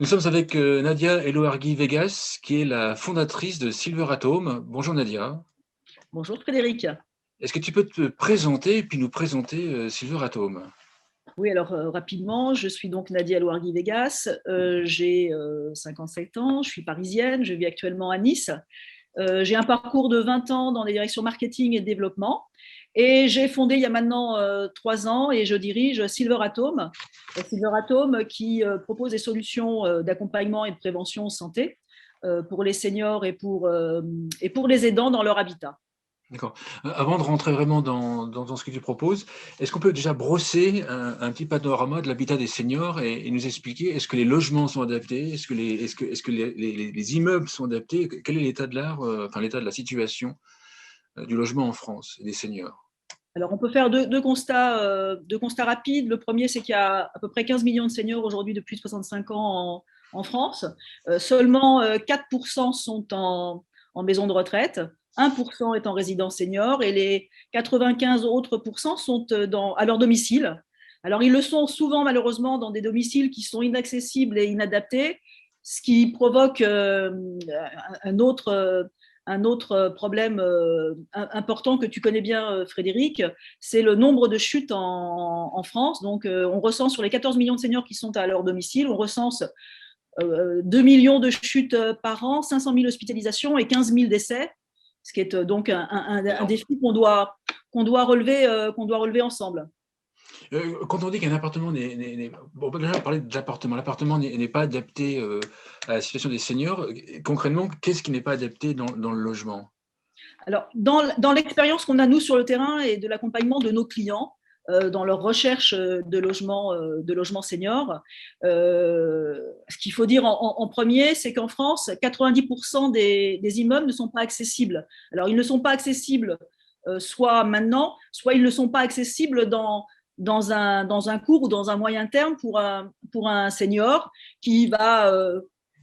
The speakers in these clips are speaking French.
Nous sommes avec Nadia Elohargui Vegas, qui est la fondatrice de Silver Atom. Bonjour Nadia. Bonjour Frédéric. Est-ce que tu peux te présenter et puis nous présenter Silver Atom? Oui, alors rapidement, je suis donc Nadia Elohargui Vegas, j'ai 57 ans, je suis parisienne, je vis actuellement à Nice. J'ai un parcours de 20 ans dans les directions marketing et développement et j'ai fondé il y a maintenant 3 ans et je dirige Silver Atom. Silver Atom qui propose des solutions d'accompagnement et de prévention santé pour les seniors et pour les aidants dans leur habitat. D'accord. Avant de rentrer vraiment dans ce que tu proposes, est-ce qu'on peut déjà brosser un petit panorama de l'habitat des seniors et nous expliquer, est-ce que les logements sont adaptés? Est-ce que les immeubles sont adaptés? Quel est l'état de l'art, enfin l'état de la situation du logement en France et des seniors? Alors, on peut faire deux constats rapides. Le premier, c'est qu'il y a à peu près 15 millions de seniors aujourd'hui de plus de 65 ans en France. Seulement 4% sont en maison de retraite, 1% est en résidence senior et les 95 autres pourcents sont à leur domicile. Alors, ils le sont souvent malheureusement dans des domiciles qui sont inaccessibles et inadaptés, ce qui provoque un autre problème important que tu connais bien, Frédéric, c'est le nombre de chutes en France. Donc, on recense sur les 14 millions de seniors qui sont à leur domicile, on recense 2 millions de chutes par an, 500 000 hospitalisations et 15 000 décès, ce qui est donc un défi qu'on doit relever ensemble. Quand on dit qu'un appartement bon, on peut déjà parler de l'appartement. L'appartement n'est pas adapté à la situation des seniors. Concrètement, qu'est-ce qui n'est pas adapté dans le logement? Alors, dans l'expérience qu'on a, nous, sur le terrain et de l'accompagnement de nos clients, dans leur recherche de logement senior, ce qu'il faut dire en premier, c'est qu'en France, 90% des immeubles ne sont pas accessibles. Alors, ils ne sont pas accessibles soit maintenant, soit ils ne sont pas accessibles dans un court ou dans un moyen terme pour un senior qui va,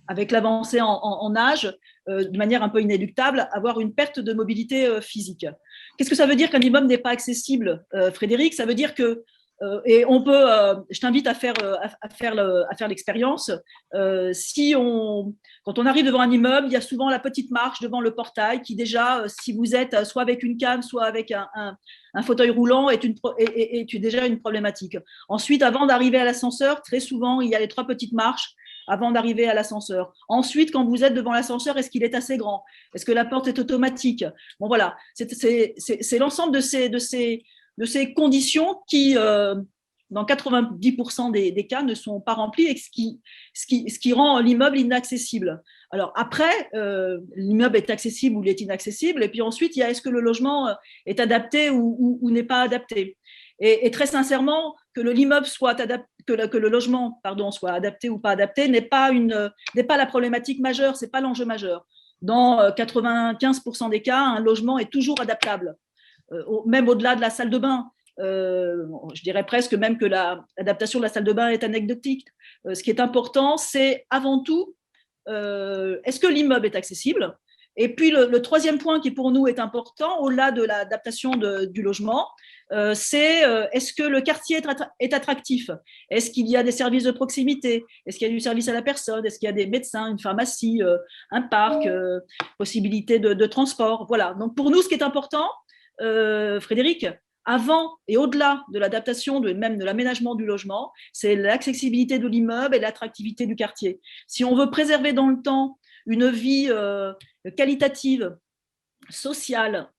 avec l'avancée en âge, de manière un peu inéluctable, avoir une perte de mobilité physique. Qu'est-ce que ça veut dire qu'un immeuble n'est pas accessible, Frédéric? Ça veut dire que, et on peut, je t'invite à faire l'expérience. Quand on arrive devant un immeuble, il y a souvent la petite marche devant le portail qui déjà, si vous êtes soit avec une canne, soit avec un fauteuil roulant, est déjà une problématique. Ensuite, avant d'arriver à l'ascenseur, très souvent, il y a les 3 petites marches avant d'arriver à l'ascenseur. Ensuite, quand vous êtes devant l'ascenseur, est-ce qu'il est assez grand? Est-ce que la porte est automatique? Bon, voilà, c'est l'ensemble de ces conditions qui, dans 90% des cas, ne sont pas remplies, et ce qui rend l'immeuble inaccessible. Alors après, l'immeuble est accessible ou il est inaccessible, et puis ensuite, il y a est-ce que le logement est adapté ou n'est pas adapté. Et très sincèrement, que l'immeuble soit adapté, que le logement soit adapté ou pas adapté n'est pas la problématique majeure, c'est pas l'enjeu majeur. Dans 95% des cas, un logement est toujours adaptable, même au-delà de la salle de bain. Je dirais presque même que l'adaptation de la salle de bain est anecdotique. Ce qui est important, c'est avant tout, est-ce que l'immeuble est accessible? Et puis le troisième point qui pour nous est important, au-delà de l'adaptation du logement, c'est est-ce que le quartier est attractif? Est-ce qu'il y a des services de proximité? Est-ce qu'il y a du service à la personne? Est-ce qu'il y a des médecins, une pharmacie, un parc, possibilité de transport? Voilà. Donc pour nous, ce qui est important, Frédéric, avant et au-delà de l'adaptation, même de l'aménagement du logement, c'est l'accessibilité de l'immeuble et l'attractivité du quartier. Si on veut préserver dans le temps une vie qualitative, sociale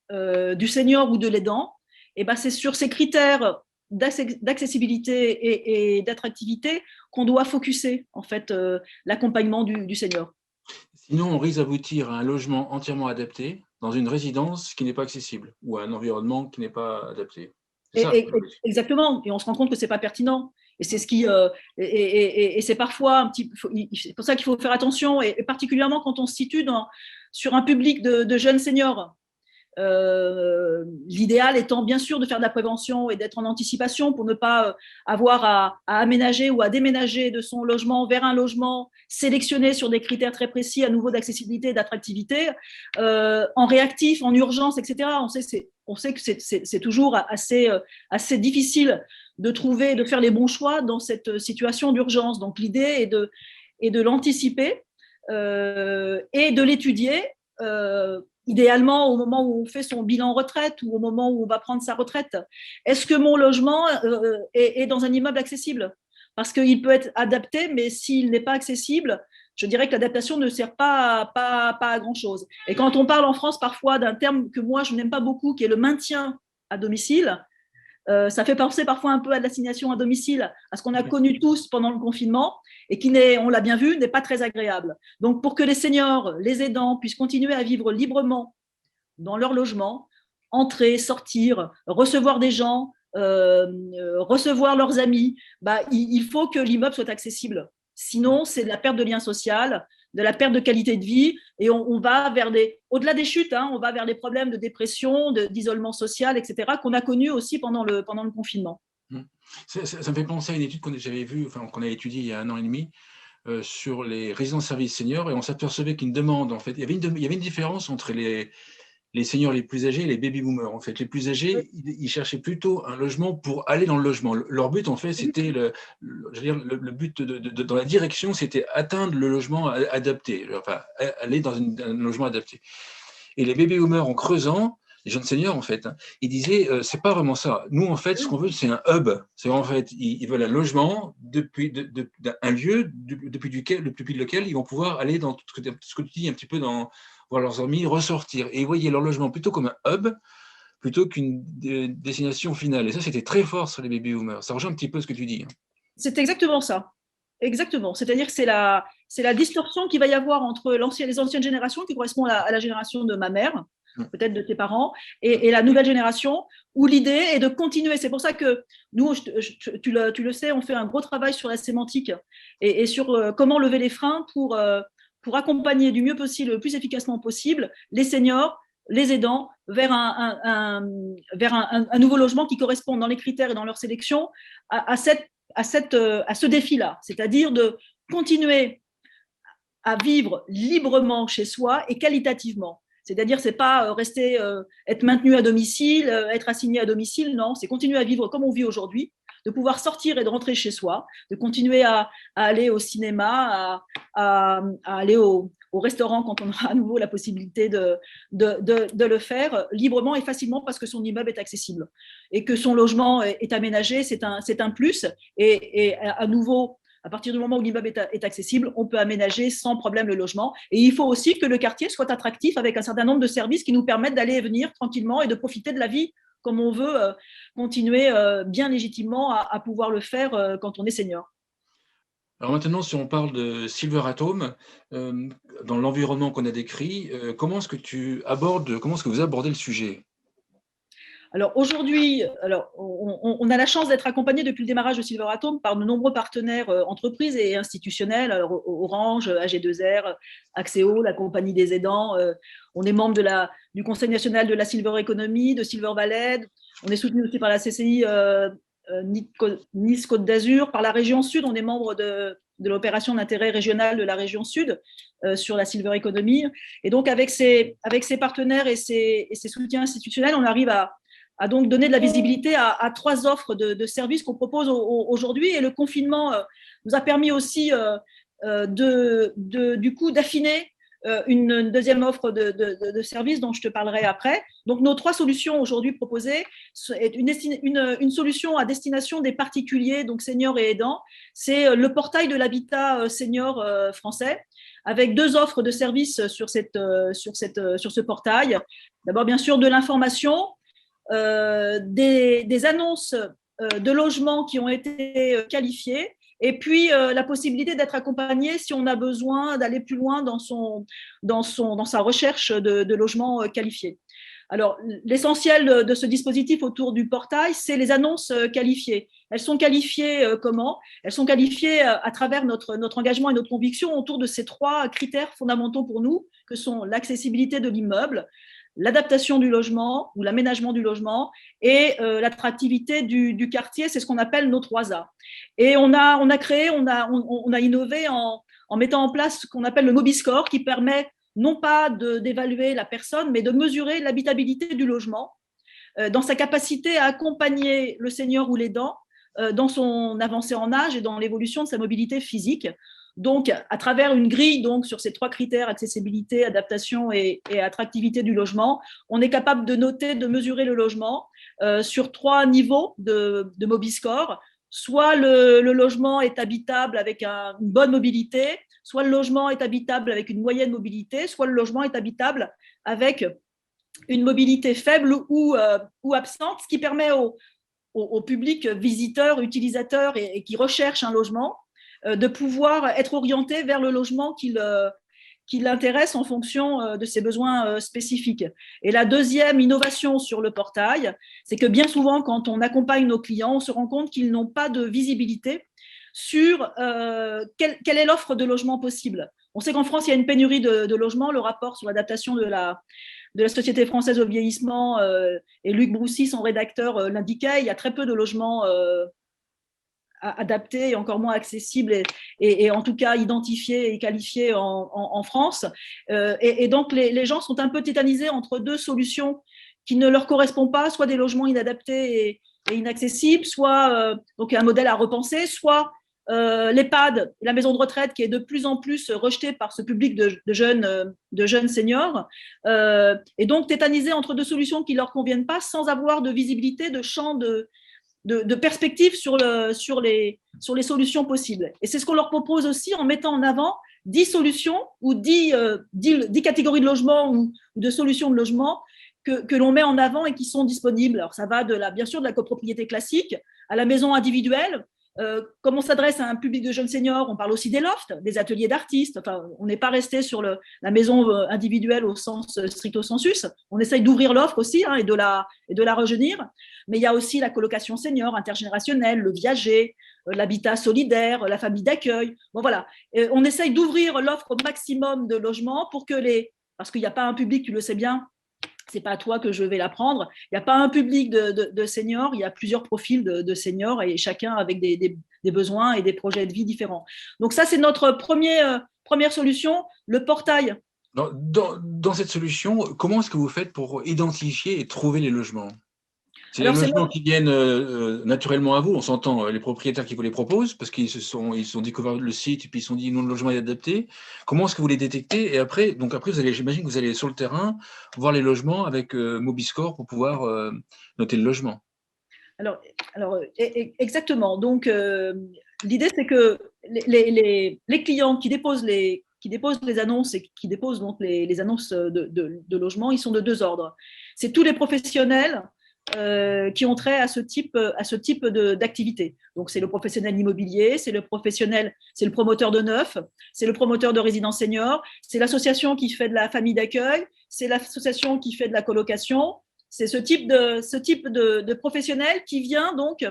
du senior ou de l'aidant, et ben c'est sur ces critères d'accessibilité et d'attractivité qu'on doit focuser en fait l'accompagnement du senior. Sinon, on risque d'aboutir à un logement entièrement adapté dans une résidence qui n'est pas accessible ou à un environnement qui n'est pas adapté. C'est ça. Exactement, et on se rend compte que c'est pas pertinent. Et c'est ce qui, et c'est parfois un petit, c'est pour ça qu'il faut faire attention, et particulièrement quand on se situe sur un public de jeunes seniors. L'idéal étant bien sûr de faire de la prévention et d'être en anticipation pour ne pas avoir à aménager ou à déménager de son logement vers un logement sélectionné sur des critères très précis, à nouveau d'accessibilité, d'attractivité, en réactif, en urgence, etc. On sait que c'est toujours assez difficile de faire les bons choix dans cette situation d'urgence. Donc l'idée et de l'anticiper et de l'étudier, idéalement au moment où on fait son bilan retraite ou au moment où on va prendre sa retraite. Est-ce que mon logement est dans un immeuble accessible? Parce qu'il peut être adapté, mais s'il n'est pas accessible, je dirais que l'adaptation ne sert pas à grand-chose. Et quand on parle en France parfois d'un terme que moi je n'aime pas beaucoup, qui est le maintien à domicile, ça fait penser parfois un peu à l'assignation à domicile, à ce qu'on a connu tous pendant le confinement et qui, on l'a bien vu, n'est pas très agréable. Donc, pour que les seniors, les aidants puissent continuer à vivre librement dans leur logement, entrer, sortir, recevoir des gens, recevoir leurs amis, il faut que l'immeuble soit accessible. Sinon, c'est de la perte de lien social, de la perte de qualité de vie, et on va vers au-delà des chutes, on va vers des problèmes de dépression, d'isolement social, etc., qu'on a connus aussi pendant le confinement. Ça me fait penser à une étude j'avais vue, qu'on a étudiée il y a 1 an et demi, sur les résidences-services seniors, et on s'apercevait qu'une demande, en fait, il y avait une différence entre les seniors les plus âgés et les baby-boomers. En fait, les plus âgés, ils cherchaient plutôt un logement pour aller dans le logement. Leur but, en fait, c'était le but dans la direction, c'était atteindre le logement adapté, enfin, aller dans un logement adapté. Et les baby-boomers, en creusant, les jeunes seniors, en fait, ils disaient, c'est pas vraiment ça. Nous, en fait, ce qu'on veut, c'est un hub. C'est en fait, ils veulent un logement un lieu depuis lequel ils vont pouvoir aller dans ce que tu dis un petit peu voir leurs amis, ressortir. Et ils voyaient leur logement plutôt comme un hub, plutôt qu'une destination finale. Et ça, c'était très fort sur les baby-boomers. Ça rejoint un petit peu ce que tu dis. C'est exactement ça. Exactement. C'est-à-dire que c'est la distorsion qu'il va y avoir entre les anciennes générations, qui correspondent à la génération de ma mère, peut-être de tes parents, et la nouvelle génération, où l'idée est de continuer. C'est pour ça que nous, tu le sais, on fait un gros travail sur la sémantique et sur comment lever les freins pour accompagner du mieux possible, le plus efficacement possible, les seniors, les aidants, vers un nouveau logement qui correspond dans les critères et dans leur sélection à ce défi-là, c'est-à-dire de continuer à vivre librement chez soi et qualitativement. C'est-à-dire, c'est pas rester, être maintenu à domicile, être assigné à domicile, non, c'est continuer à vivre comme on vit aujourd'hui, de pouvoir sortir et de rentrer chez soi, de continuer à aller au cinéma, à aller au restaurant quand on aura à nouveau la possibilité de le faire librement et facilement parce que son immeuble est accessible et que son logement est aménagé, c'est un plus. Et à nouveau, à partir du moment où l'immeuble est accessible, on peut aménager sans problème le logement. Et il faut aussi que le quartier soit attractif avec un certain nombre de services qui nous permettent d'aller et venir tranquillement et de profiter de la vie comme on veut continuer bien légitimement à pouvoir le faire quand on est senior. Alors maintenant, si on parle de Silver Atom, dans l'environnement qu'on a décrit, comment est-ce que vous abordez le sujet? Alors aujourd'hui, on a la chance d'être accompagné depuis le démarrage de Silver Atom par de nombreux partenaires entreprises et institutionnels, alors Orange, AG2R, Axéo, la compagnie des aidants. On est membre du Conseil national de la Silver Economy, de Silver Valley. On est soutenu aussi par la CCI Nice Côte d'Azur. Par la région Sud, on est membre de l'opération d'intérêt régional de la région Sud sur la Silver Economy. Et donc, avec ces partenaires et ces soutiens institutionnels, on arrive à donc donner de la visibilité à 3 offres de services qu'on propose aujourd'hui. Et le confinement nous a permis aussi du coup d'affiner une deuxième offre de services dont je te parlerai après. Donc, nos 3 solutions aujourd'hui proposées est une solution à destination des particuliers, donc seniors et aidants. C'est le portail de l'habitat senior français, avec 2 offres de services sur ce portail. D'abord, bien sûr, de l'information, des annonces de logements qui ont été qualifiés, et puis la possibilité d'être accompagné si on a besoin d'aller plus loin dans sa recherche de logements qualifiés. Alors, l'essentiel de ce dispositif autour du portail, c'est les annonces qualifiées. Elles sont qualifiées comment? Elles sont qualifiées à travers notre engagement et notre conviction autour de ces 3 critères fondamentaux pour nous, que sont l'accessibilité de l'immeuble, l'adaptation du logement ou l'aménagement du logement et l'attractivité du quartier. C'est ce qu'on appelle nos 3A. Et on a innové en mettant en place ce qu'on appelle le MobiScore, qui permet non pas d'évaluer la personne, mais de mesurer l'habitabilité du logement dans sa capacité à accompagner le senior ou l'aidant dans son avancée en âge et dans l'évolution de sa mobilité physique. Donc, à travers une grille donc, sur ces 3 critères, accessibilité, adaptation et attractivité du logement, on est capable de noter, de mesurer le logement sur 3 niveaux de Mobiscore. Soit le logement est habitable avec une bonne mobilité, soit le logement est habitable avec une moyenne mobilité, soit le logement est habitable avec une mobilité faible ou absente, ce qui permet au public visiteur, utilisateur et qui recherche un logement de pouvoir être orienté vers le logement qui l'intéresse en fonction de ses besoins spécifiques. Et la deuxième innovation sur le portail, c'est que bien souvent, quand on accompagne nos clients, on se rend compte qu'ils n'ont pas de visibilité sur quelle est l'offre de logement possible. On sait qu'en France, il y a une pénurie de logements. Le rapport sur l'adaptation de la Société française au vieillissement et Luc Broussy, son rédacteur, l'indiquait, il y a très peu de logements adaptés et encore moins accessibles et en tout cas identifiés et qualifiés en France. Et donc, les gens sont un peu tétanisés entre 2 solutions qui ne leur correspondent pas, soit des logements inadaptés et inaccessibles, soit donc un modèle à repenser, soit l'EHPAD, la maison de retraite qui est de plus en plus rejetée par ce public de jeunes seniors, et donc tétanisés entre 2 solutions qui ne leur conviennent pas sans avoir de visibilité, de champ de perspective sur les solutions possibles. Et c'est ce qu'on leur propose aussi en mettant en avant 10 solutions ou 10 catégories de logement ou de solutions de logement que l'on met en avant et qui sont disponibles. Alors ça va bien sûr de la copropriété classique à la maison individuelle. Comme on s'adresse à un public de jeunes seniors, on parle aussi des lofts, des ateliers d'artistes. Enfin, on n'est pas resté sur la maison individuelle au sens stricto sensus. On essaye d'ouvrir l'offre aussi et de la rejeunir. Mais il y a aussi la colocation senior, intergénérationnelle, le viager, l'habitat solidaire, la famille d'accueil. Bon, voilà. On essaye d'ouvrir l'offre au maximum de logements pour parce qu'il n'y a pas un public, tu le sais bien, c'est pas à toi que je vais l'apprendre. Il n'y a pas un public de seniors, il y a plusieurs profils de seniors et chacun avec des besoins et des projets de vie différents. Donc ça, c'est notre première solution, le portail. Dans cette solution, comment est-ce que vous faites pour identifier et trouver les logements? C'est les logements qui viennent naturellement à vous, on s'entend, les propriétaires qui vous les proposent, parce qu'ils ont découvert le site et puis ils se sont dit, non, le logement est adapté. Comment est-ce que vous les détectez? Et après, j'imagine que vous allez sur le terrain, voir les logements avec Mobiscore pour pouvoir noter le logement. Alors exactement. Donc, l'idée, c'est que les clients qui déposent les annonces et qui déposent donc les annonces de logement, ils sont de 2 ordres. C'est tous les professionnels qui ont trait à ce type d'activité. Donc, c'est le professionnel immobilier, c'est le promoteur de neuf, c'est le promoteur de résidence senior, c'est l'association qui fait de la famille d'accueil, c'est l'association qui fait de la colocation. C'est ce type de professionnel qui vient donc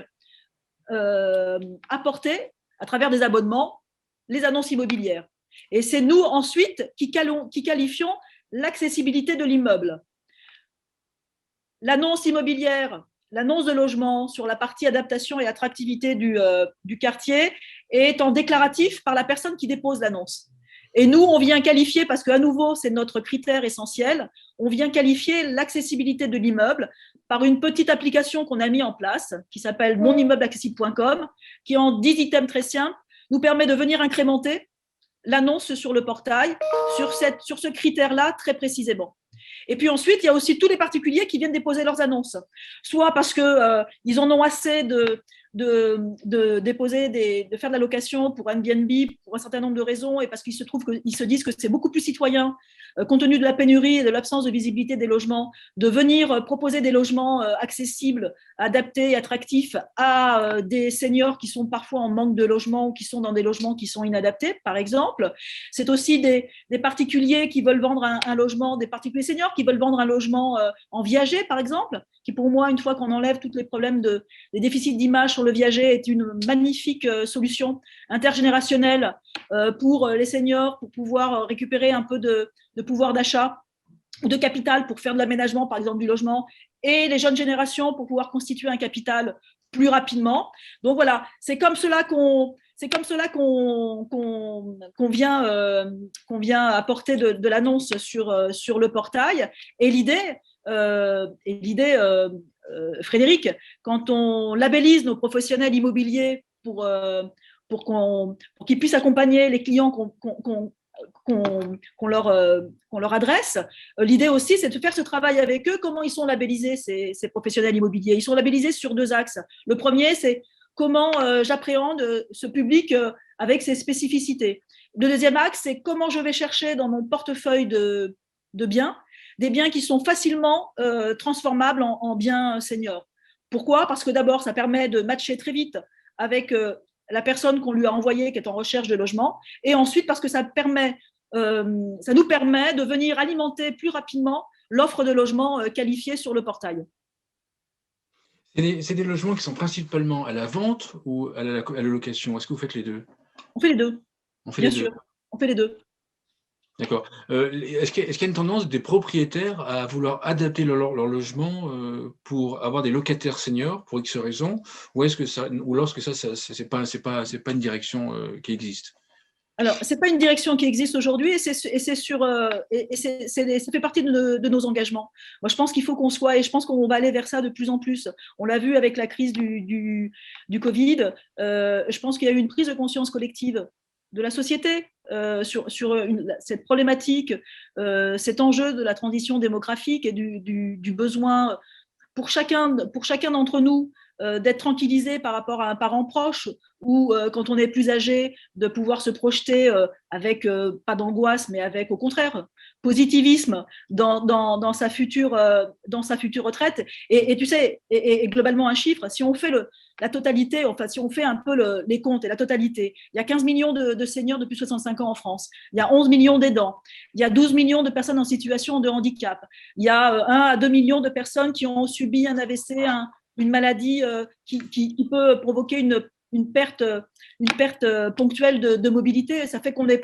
apporter, à travers des abonnements, les annonces immobilières. Et c'est nous ensuite qui qualifions l'accessibilité de l'immeuble. L'annonce immobilière, l'annonce de logement sur la partie adaptation et attractivité du quartier est en déclaratif par la personne qui dépose l'annonce. Et nous, on vient qualifier, parce qu'à nouveau, c'est notre critère essentiel, on vient qualifier l'accessibilité de l'immeuble par une petite application qu'on a mis en place, qui s'appelle monimmeuble-accessible.com, qui en 10 items très simples, nous permet de venir incrémenter l'annonce sur le portail, sur ce critère-là très précisément. Et puis ensuite, il y a aussi tous les particuliers qui viennent déposer leurs annonces, soit parce qu'ils en ont assez de déposer de faire de la location pour Airbnb pour un certain nombre de raisons, et parce qu'ils se disent que c'est beaucoup plus citoyen, compte tenu de la pénurie et de l'absence de visibilité des logements, de venir proposer des logements accessibles, adaptés, attractifs à des seniors qui sont parfois en manque de logement ou qui sont dans des logements qui sont inadaptés, par exemple. C'est aussi des particuliers qui veulent vendre un logement, des particuliers seniors qui veulent vendre un logement en viager, par exemple, qui pour moi, une fois qu'on enlève tous les problèmes des déficits d'image sur le viager, est une magnifique solution intergénérationnelle pour les seniors, pour pouvoir récupérer un peu de pouvoir d'achat ou de capital pour faire de l'aménagement, par exemple, du logement, et les jeunes générations pour pouvoir constituer un capital plus rapidement. Donc voilà, c'est comme cela qu'on vient apporter de l'annonce sur le portail. Et l'idée, Frédéric, quand on labellise nos professionnels immobiliers pour pour qu'ils puissent accompagner les clients qu'on leur adresse. L'idée aussi, c'est de faire ce travail avec eux. Comment ils sont labellisés, ces professionnels immobiliers? Ils sont labellisés sur 2 axes. Le premier, c'est comment j'appréhende ce public avec ses spécificités. Le deuxième axe, c'est comment je vais chercher dans mon portefeuille de biens, des biens qui sont facilement transformables en biens seniors. Pourquoi? Parce que d'abord, ça permet de matcher très vite avec la personne qu'on lui a envoyée qui est en recherche de logement, et ensuite parce que ça nous permet de venir alimenter plus rapidement l'offre de logement qualifiée sur le portail. C'est des logements qui sont principalement à la vente ou à la location? Est-ce que vous faites les deux? On fait les deux. On fait Bien les deux. sûr, on fait les deux. D'accord. Est-ce qu'il y a une tendance des propriétaires à vouloir adapter leur logement pour avoir des locataires seniors pour X raisons, ou lorsque ça c'est pas une direction qui existe? Alors, ce n'est pas une direction qui existe aujourd'hui et ça fait partie de nos engagements. Moi, je pense qu'il faut qu'on soit, et je pense qu'on va aller vers ça de plus en plus. On l'a vu avec la crise du Covid. Je pense qu'il y a eu une prise de conscience collective de la société sur cette problématique, cet enjeu de la transition démographique et du besoin pour chacun d'entre nous d'être tranquillisé par rapport à un parent proche ou quand on est plus âgé, de pouvoir se projeter avec, pas d'angoisse, mais avec au contraire, positivisme dans sa future retraite. Et tu sais, et globalement un chiffre, si on fait la totalité, enfin si on fait un peu les comptes et la totalité, il y a 15 millions de seniors depuis 65 ans en France, il y a 11 millions d'aidants, il y a 12 millions de personnes en situation de handicap, il y a 1 à 2 millions de personnes qui ont subi un AVC, une maladie qui peut provoquer une perte ponctuelle de mobilité. Ça fait qu'on est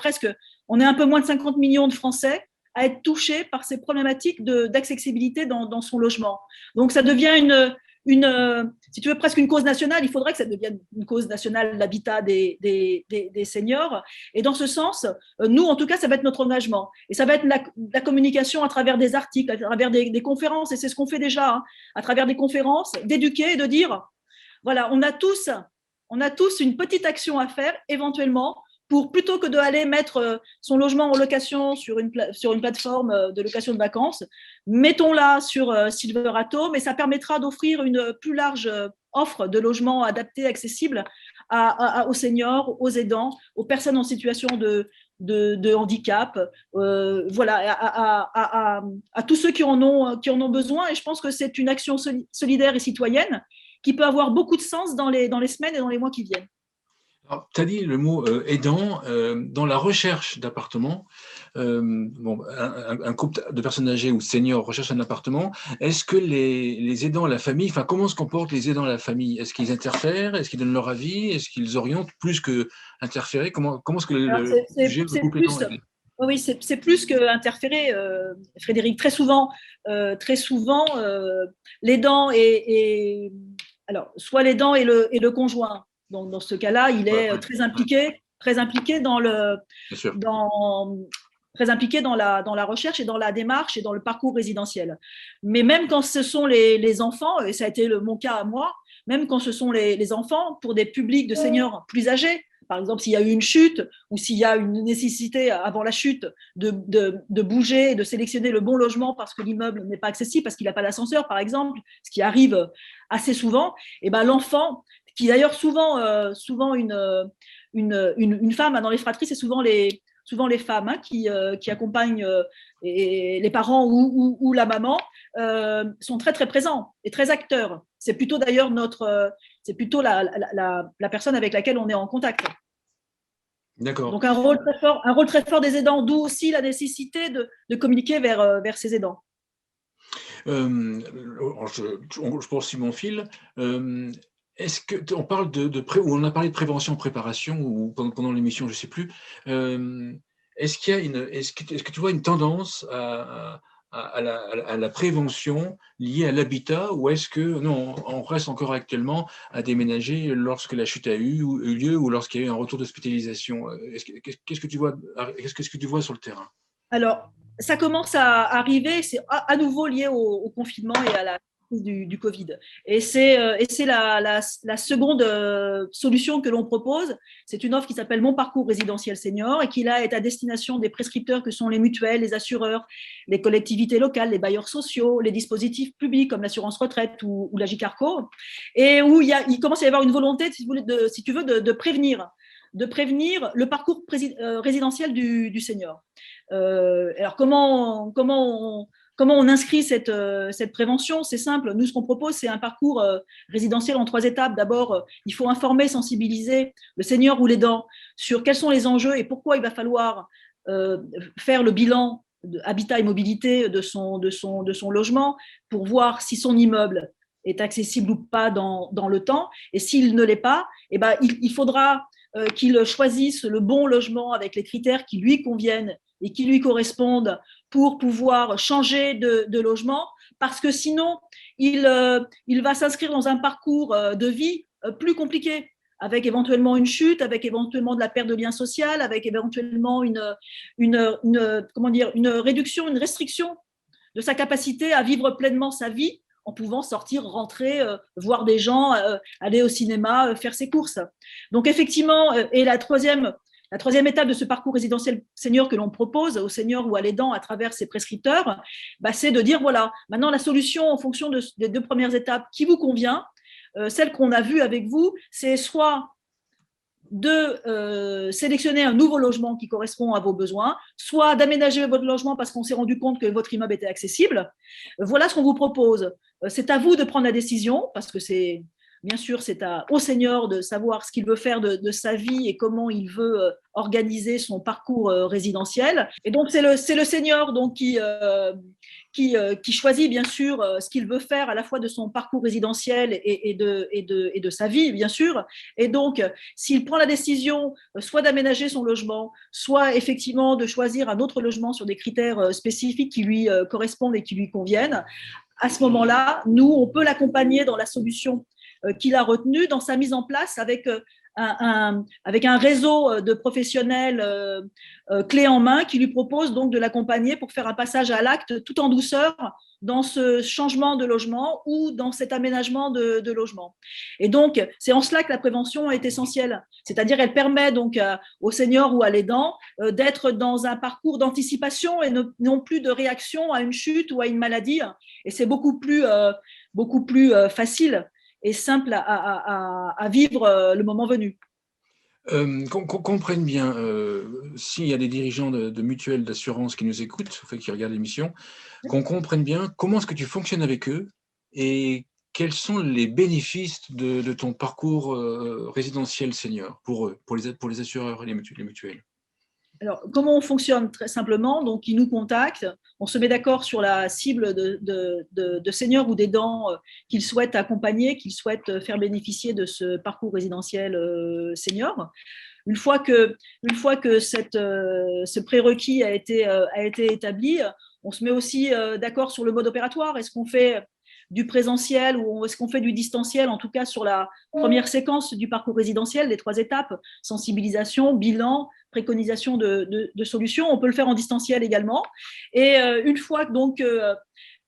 un peu moins de 50 millions de Français à être touchés par ces problématiques d'accessibilité dans son logement. Donc ça devient si tu veux, presque une cause nationale. Il faudrait que ça devienne une cause nationale, l'habitat des seniors. Et dans ce sens, nous, en tout cas, ça va être notre engagement. Et ça va être la communication à travers des articles, à travers des conférences, et c'est ce qu'on fait déjà, à travers des conférences, d'éduquer et de dire, voilà, on a tous une petite action à faire, éventuellement, pour plutôt que d'aller mettre son logement en location sur une plateforme de location de vacances, mettons-la sur Silverato, mais ça permettra d'offrir une plus large offre de logements adaptés, accessibles aux seniors, aux aidants, aux personnes en situation de handicap, voilà, à tous ceux qui en ont besoin. Et je pense que c'est une action solidaire et citoyenne qui peut avoir beaucoup de sens dans les semaines et dans les mois qui viennent. Tu as dit le mot aidant. Dans la recherche d'appartements, un couple de personnes âgées ou seniors recherche un appartement. Est-ce que les aidants à la famille, enfin, comment se comportent les aidants à la famille? Est-ce qu'ils interfèrent? Est-ce qu'ils donnent leur avis? Est-ce qu'ils orientent plus que interférer? Comment est-ce que le couple aidant est? Oui, c'est plus qu'interférer, Frédéric. Très souvent, l'aidant alors, soit l'aidant et le conjoint. Donc, dans ce cas-là, il est très impliqué très impliqué dans la recherche et dans la démarche et dans le parcours résidentiel. Mais même quand ce sont les enfants, et ça a été mon cas à moi, même quand ce sont les enfants, pour des publics de seniors plus âgés, par exemple, s'il y a eu une chute ou s'il y a une nécessité avant la chute de bouger et de sélectionner le bon logement parce que l'immeuble n'est pas accessible, parce qu'il n'a pas d'ascenseur, par exemple, ce qui arrive assez souvent, et ben l'enfant, qui d'ailleurs souvent une femme dans les fratries, c'est souvent les femmes qui accompagnent les parents ou la maman, sont très très présents et très acteurs. C'est plutôt d'ailleurs la personne avec laquelle on est en contact. D'accord. Donc un rôle très fort des aidants, d'où aussi la nécessité de communiquer vers ces aidants. Je poursuis mon fil. Est-ce que on parle on a parlé de prévention, préparation, ou pendant l'émission, je ne sais plus. Est-ce que tu vois une tendance à la prévention liée à l'habitat, ou est-ce que non, on reste encore actuellement à déménager lorsque la chute a eu lieu ou lorsqu'il y a eu un retour d'hospitalisation? Qu'est-ce que tu vois sur le terrain? Alors, ça commence à arriver, c'est à nouveau lié au confinement et à la crise du Covid. Et c'est la seconde solution que l'on propose. C'est une offre qui s'appelle Mon Parcours Résidentiel Senior et qui là est à destination des prescripteurs que sont les mutuelles, les assureurs, les collectivités locales, les bailleurs sociaux, les dispositifs publics comme l'assurance retraite ou la JCARCO, et où il commence à y avoir une volonté, si tu veux, de prévenir le parcours résidentiel du senior. Alors, comment on inscrit cette prévention? C'est simple. Nous, ce qu'on propose, c'est un parcours résidentiel en 3 étapes. D'abord, il faut informer, sensibiliser le senior ou l'aidant sur quels sont les enjeux et pourquoi il va falloir faire le bilan de habitat et mobilité de son logement pour voir si son immeuble est accessible ou pas dans le temps. Et s'il ne l'est pas, eh ben, il faudra qu'il choisisse le bon logement avec les critères qui lui conviennent et qui lui correspondent pour pouvoir changer de logement, parce que sinon, il va s'inscrire dans un parcours de vie plus compliqué, avec éventuellement une chute, avec éventuellement de la perte de lien social, avec éventuellement une réduction, une restriction de sa capacité à vivre pleinement sa vie en pouvant sortir, rentrer, voir des gens, aller au cinéma, faire ses courses. Donc effectivement, et la troisième étape de ce parcours résidentiel senior que l'on propose aux seniors ou à l'aidant à travers ces prescripteurs, c'est de dire, voilà, maintenant la solution en fonction des 2 premières étapes qui vous convient, celle qu'on a vue avec vous, c'est soit de sélectionner un nouveau logement qui correspond à vos besoins, soit d'aménager votre logement parce qu'on s'est rendu compte que votre immeuble était accessible. Voilà ce qu'on vous propose. C'est à vous de prendre la décision, parce que c'est, bien sûr, c'est au senior de savoir ce qu'il veut faire de sa vie et comment il veut organiser son parcours résidentiel. Et donc, c'est le senior donc, qui choisit, bien sûr, ce qu'il veut faire à la fois de son parcours résidentiel et de sa vie, bien sûr. Et donc, s'il prend la décision soit d'aménager son logement, soit effectivement de choisir un autre logement sur des critères spécifiques qui lui correspondent et qui lui conviennent, à ce moment-là, nous, on peut l'accompagner dans la solution qu'il a retenue, dans sa mise en place avec un réseau de professionnels clés en main qui lui propose donc de l'accompagner pour faire un passage à l'acte tout en douceur dans ce changement de logement ou dans cet aménagement de logement. Et donc, c'est en cela que la prévention est essentielle. C'est-à-dire, elle permet donc aux seniors ou à l'aidant d'être dans un parcours d'anticipation et non plus de réaction à une chute ou à une maladie. Et c'est beaucoup plus facile et simple à vivre le moment venu. Qu'on comprenne bien, s'il y a des dirigeants de mutuelles d'assurance qui nous écoutent, qui regardent l'émission, qu'on comprenne bien comment est-ce que tu fonctionnes avec eux et quels sont les bénéfices de ton parcours résidentiel senior pour eux, pour les assureurs et les mutuelles. Alors, comment on fonctionne? Très simplement, donc ils nous contactent, on se met d'accord sur la cible de seniors ou d'aidants qu'ils souhaitent accompagner, qu'ils souhaitent faire bénéficier de ce parcours résidentiel senior. Une fois que ce prérequis a été établi, on se met aussi d'accord sur le mode opératoire. Est-ce qu'on fait du présentiel ou est-ce qu'on fait du distanciel, en tout cas sur la première séquence du parcours résidentiel, les 3 étapes, sensibilisation, bilan, préconisation de solutions. On peut le faire en distanciel également. Et une fois donc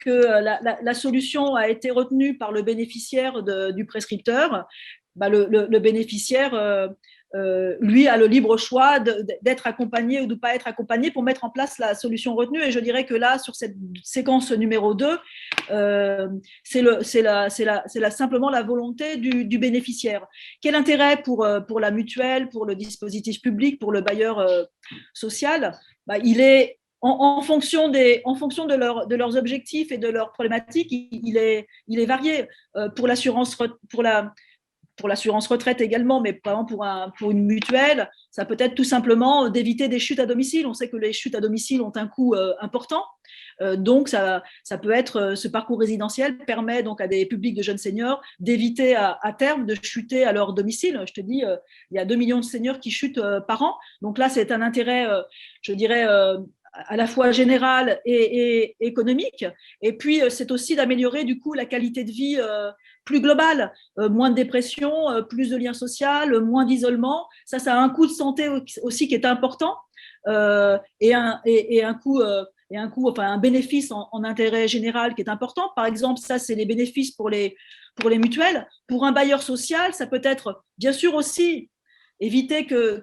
que la solution a été retenue par le bénéficiaire du prescripteur, le bénéficiaire lui a le libre choix d'être accompagné ou de ne pas être accompagné pour mettre en place la solution retenue. Et je dirais que là, sur cette séquence numéro 2, c'est simplement la volonté du bénéficiaire. Quel intérêt pour la mutuelle, pour le dispositif public, pour le bailleur social? Il est en fonction de leurs objectifs et de leurs problématiques, il est varié. Pour l'assurance retraite également, mais par exemple pour une mutuelle, ça peut être tout simplement d'éviter des chutes à domicile. On sait que les chutes à domicile ont un coût important. Donc, ça peut être, ce parcours résidentiel permet donc à des publics de jeunes seniors d'éviter à terme de chuter à leur domicile. Je te dis, il y a 2 millions de seniors qui chutent par an. Donc là, c'est un intérêt, je dirais, à la fois général et économique. Et puis, c'est aussi d'améliorer du coup la qualité de vie plus globale, moins de dépression, plus de liens sociaux, moins d'isolement. Ça a un coût de santé aussi qui est important et un coût et un coût, enfin un bénéfice en intérêt général qui est important. Par exemple, ça, c'est les bénéfices pour les mutuelles. Pour un bailleur social, ça peut être bien sûr aussi éviter que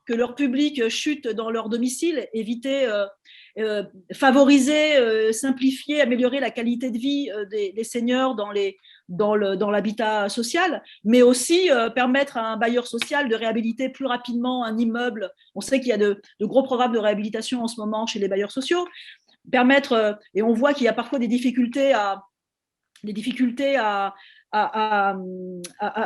leur public chute dans leur domicile, éviter, favoriser, simplifier, améliorer la qualité de vie des seniors dans l'habitat social, mais aussi permettre à un bailleur social de réhabiliter plus rapidement un immeuble. On sait qu'il y a de gros programmes de réhabilitation en ce moment chez les bailleurs sociaux. Permettre, et on voit qu'il y a parfois des difficultés à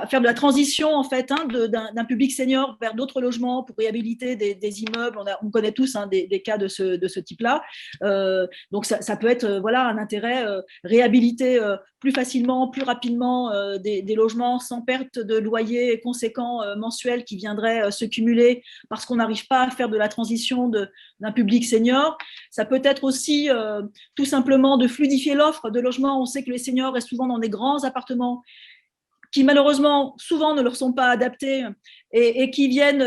faire de la transition en fait d'un public senior vers d'autres logements pour réhabiliter des immeubles. On connaît tous des cas de ce type-là. Donc ça peut être voilà un intérêt, réhabiliter plus facilement, plus rapidement des logements sans perte de loyer conséquent mensuel qui viendraient se cumuler parce qu'on n'arrive pas à faire de la transition d'un public senior. Ça peut être aussi tout simplement de fluidifier l'offre de logements. On sait que les seniors restent souvent dans des grands appartements qui malheureusement souvent ne leur sont pas adaptés et qui viennent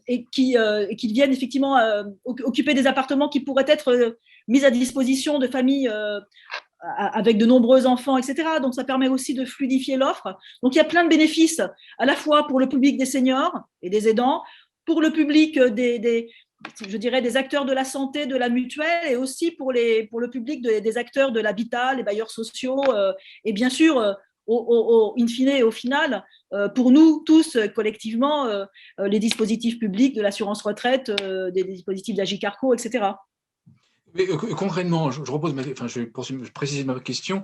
effectivement occuper des appartements qui pourraient être mis à disposition de familles avec de nombreux enfants, etc. Donc ça permet aussi de fluidifier l'offre. Donc il y a plein de bénéfices à la fois pour le public des seniors et des aidants, pour le public je dirais des acteurs de la santé, de la mutuelle, et aussi pour le public des acteurs de l'habitat, les bailleurs sociaux, et bien sûr, in fine et au final, pour nous tous collectivement, les dispositifs publics de l'assurance retraite, des dispositifs d'Agicarco, etc. Mais, concrètement, je repose je vais préciser ma question.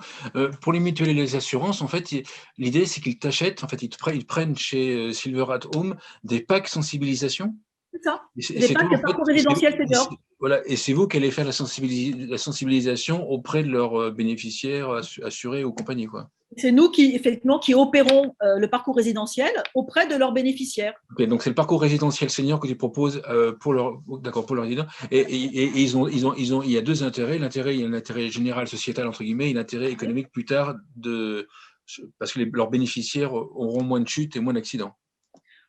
Pour les mutuelles et les assurances, en fait, l'idée c'est qu'ils t'achètent, en fait, ils prennent chez Silver at Home des packs sensibilisation. C'est ça. Des packs parcours résidentiel senior. Voilà, et c'est vous qui allez faire la sensibilisation auprès de leurs bénéficiaires assurés ou compagnie, quoi. C'est nous effectivement, qui opérons le parcours résidentiel auprès de leurs bénéficiaires. Okay, donc c'est le parcours résidentiel senior que tu proposes pour leur résident. Et il y a deux intérêts. Il y a l'intérêt général, sociétal, entre guillemets, et l'intérêt économique plus tard, parce que leurs bénéficiaires auront moins de chutes et moins d'accidents.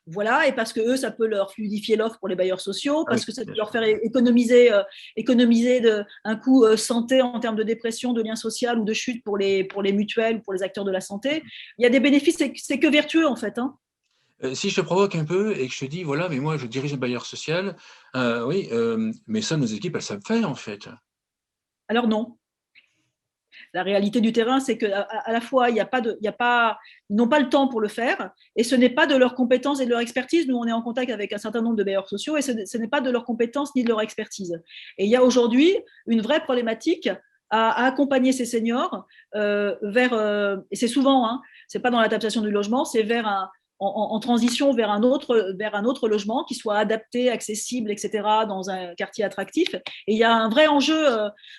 Voilà, et parce que eux, ça peut leur fluidifier l'offre pour les bailleurs sociaux, parce que ça peut leur faire économiser un coût santé en termes de dépression, de lien social ou de chute pour les mutuelles ou pour les acteurs de la santé. Il y a des bénéfices, c'est que vertueux en fait. Si je te provoque un peu et que je te dis, voilà, mais moi je dirige un bailleur social, oui, mais ça, nos équipes, elles savent faire en fait. Alors non. La réalité du terrain, c'est qu'à la fois, ils n'ont pas le temps pour le faire, et ce n'est pas de leur compétence et de leur expertise. Nous, on est en contact avec un certain nombre de bailleurs sociaux, et ce n'est pas de leur compétence ni de leur expertise. Et il y a aujourd'hui une vraie problématique à accompagner ces seniors vers, et c'est souvent, c'est pas dans l'adaptation du logement, c'est en transition vers un autre logement qui soit adapté, accessible, etc., dans un quartier attractif. Et il y a un vrai enjeu,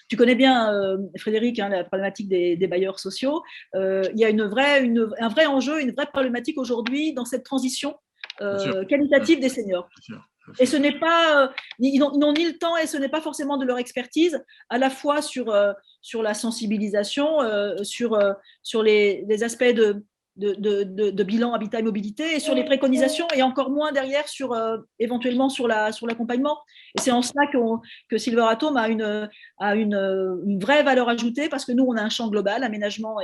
tu connais bien, Frédéric, la problématique des bailleurs sociaux. Il y a un vrai enjeu, une vraie problématique aujourd'hui dans cette transition qualitative des seniors. Bien sûr. Et ce n'est pas, ils n'ont ni le temps, et ce n'est pas forcément de leur expertise, à la fois sur la sensibilisation, sur les aspects de bilan habitat et mobilité, et sur les préconisations, et encore moins derrière éventuellement sur l'accompagnement. Et c'est en cela que Silver at Home a une vraie valeur ajoutée, parce que nous, on a un champ global, aménagement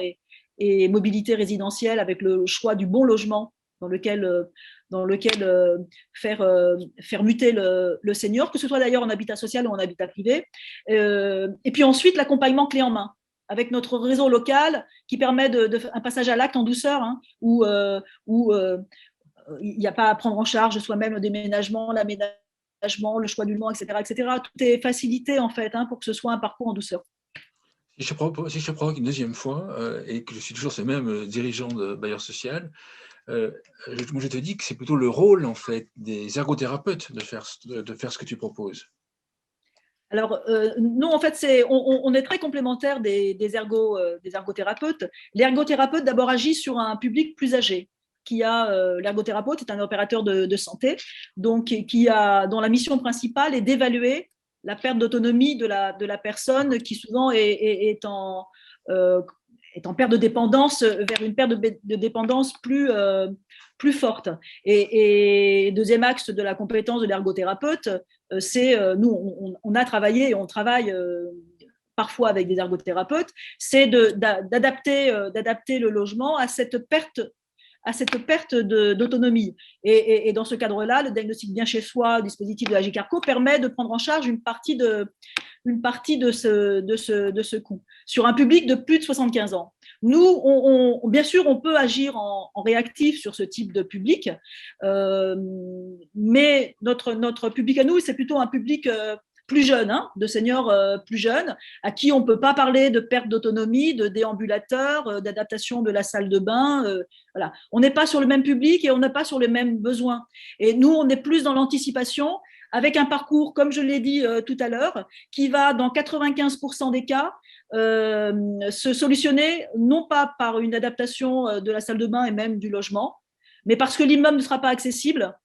et mobilité résidentielle, avec le choix du bon logement dans lequel faire muter le senior, que ce soit d'ailleurs en habitat social ou en habitat privé. Et puis ensuite, l'accompagnement clé en main, avec notre réseau local qui permet un passage à l'acte en douceur, où il n'y a pas à prendre en charge soi-même le déménagement, l'aménagement, le choix du logement, etc., etc. Tout est facilité en fait, pour que ce soit un parcours en douceur. Si je te provoque une deuxième fois, et que je suis toujours ce même dirigeant de bailleur social, je te dis que c'est plutôt le rôle en fait des ergothérapeutes de faire ce que tu proposes. Alors, nous, en fait, on est très complémentaires des ergothérapeutes. L'ergothérapeute, d'abord, agit sur un public plus âgé. L'ergothérapeute est un opérateur de santé, donc dont la mission principale est d'évaluer la perte d'autonomie de la personne, qui souvent est en perte de dépendance vers une perte de dépendance plus forte. Et deuxième axe de la compétence de l'ergothérapeute, on a travaillé et on travaille parfois avec des ergothérapeutes, c'est d'adapter le logement à cette perte d'autonomie. Et dans ce cadre-là, le diagnostic bien chez soi, le dispositif de la GICARCO, permet de prendre en charge une partie de ce coût sur un public de plus de 75 ans. Nous, bien sûr, on peut agir en réactif sur ce type de public, mais notre public à nous, c'est plutôt un public plus jeune, de seniors plus jeunes, à qui on ne peut pas parler de perte d'autonomie, de déambulateur, d'adaptation de la salle de bain. Voilà. On n'est pas sur le même public et on n'est pas sur les mêmes besoins. Et nous, on est plus dans l'anticipation, avec un parcours, comme je l'ai dit tout à l'heure, qui va, dans 95% des cas, se solutionner non pas par une adaptation de la salle de bain et même du logement, mais parce que l'immeuble ne sera pas accessible,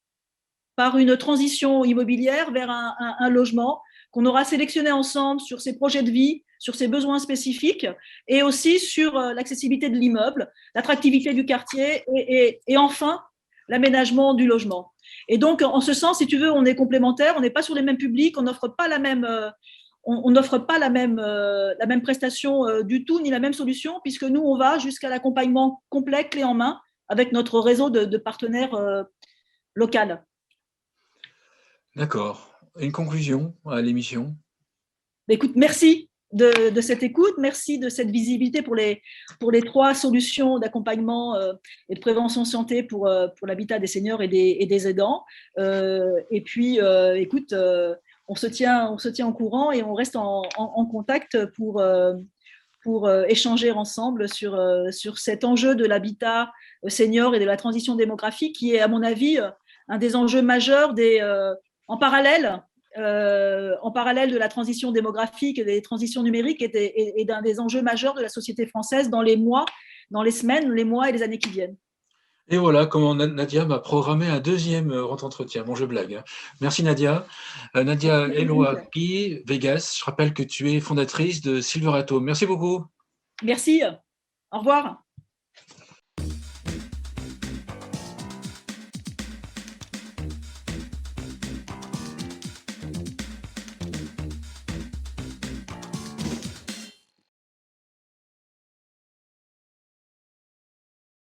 par une transition immobilière vers un logement qu'on aura sélectionné ensemble sur ses projets de vie, sur ses besoins spécifiques et aussi sur l'accessibilité de l'immeuble, l'attractivité du quartier et enfin l'aménagement du logement. Et donc, en ce sens, si tu veux, on est complémentaires, on n'est pas sur les mêmes publics, on n'offre pas la même prestation du tout, ni la même solution, puisque nous, on va jusqu'à l'accompagnement complet, clé en main, avec notre réseau de partenaires locaux. D'accord. Une conclusion à l'émission? Écoute, merci de cette écoute, merci de cette visibilité pour les 3 solutions d'accompagnement et de prévention santé pour l'habitat des seniors et des aidants. Et puis, écoute, on se tient au courant et on reste en contact pour échanger ensemble sur cet enjeu de l'habitat senior et de la transition démographique qui est, à mon avis, un des enjeux majeurs en parallèle de la transition démographique et des transitions numériques et d'un des enjeux majeurs de la société française dans les semaines, les mois et les années qui viennent. Et voilà comment Nadia m'a programmé un deuxième entretien. Bon, je blague. Hein. Merci Nadia. Nadia Eloaki Vegas, je rappelle que tu es fondatrice de Silverato. Merci beaucoup. Merci. Au revoir.